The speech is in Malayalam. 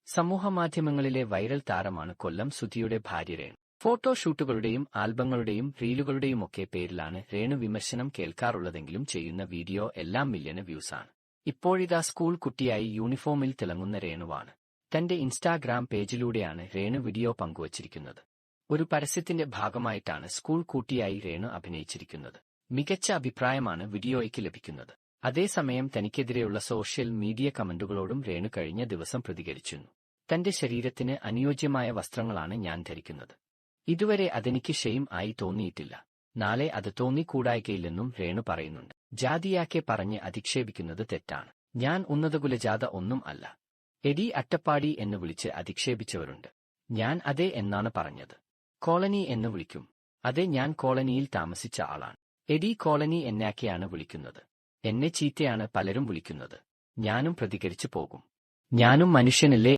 സമൂഹമാധ്യമങ്ങളിലെ വൈറൽ താരമാണ് കൊല്ലം സുധിയുടെ ഭാര്യ രേണു. ഫോട്ടോഷൂട്ടുകളുടെയും ആൽബങ്ങളുടെയും റീലുകളുടെയുമൊക്കെ പേരിലാണ് രേണു വിമർശനം കേൾക്കാറുള്ളതെങ്കിലും ചെയ്യുന്ന വീഡിയോ എല്ലാം മില്യണ് വ്യൂസാണ്. ഇപ്പോഴിതാ സ്കൂൾ കുട്ടിയായി യൂണിഫോമിൽ തിളങ്ങുന്ന രേണുവാണ്. തന്റെ ഇൻസ്റ്റാഗ്രാം പേജിലൂടെയാണ് രേണു വീഡിയോ പങ്കുവച്ചിരിക്കുന്നത്. ഒരു പരസ്യത്തിന്റെ ഭാഗമായിട്ടാണ് സ്കൂൾ കുട്ടിയായി രേണു അഭിനയിച്ചിരിക്കുന്നത്. മികച്ച അഭിപ്രായമാണ് വീഡിയോയ്ക്ക് ലഭിക്കുന്നത്. അതേസമയം തനിക്കെതിരെയുള്ള സോഷ്യൽ മീഡിയ കമന്റുകളോടും രേണു കഴിഞ്ഞ ദിവസം പ്രതികരിച്ചിരുന്നു. തന്റെ ശരീരത്തിന് അനുയോജ്യമായ വസ്ത്രങ്ങളാണ് ഞാൻ ധരിക്കുന്നത്. ഇതുവരെ അതെനിക്ക് ഷെയിം ആയി തോന്നിയിട്ടില്ല. നാളെ അത് തോന്നിക്കൂടായ്കയില്ലെന്നും രേണു പറയുന്നുണ്ട്. ജാതിയാക്കെ പറഞ്ഞ് അധിക്ഷേപിക്കുന്നത് തെറ്റാണ്. ഞാൻ ഉന്നതകുലജാത ഒന്നും അല്ല. എടി അട്ടപ്പാടി എന്ന് വിളിച്ച് അധിക്ഷേപിച്ചവരുണ്ട്. ഞാൻ അതെ എന്നാണ് പറഞ്ഞത്. കോളനി എന്ന് വിളിക്കും. അതെ, ഞാൻ കോളനിയിൽ താമസിച്ച ആളാണ്. എടി കോളനി എന്നാക്കെയാണ് വിളിക്കുന്നത്. എന്നെ ചീത്തയാണ് പലരും വിളിക്കുന്നത്. ഞാനും പ്രതികരിച്ചു പോകും. ഞാനും മനുഷ്യനല്ലേ.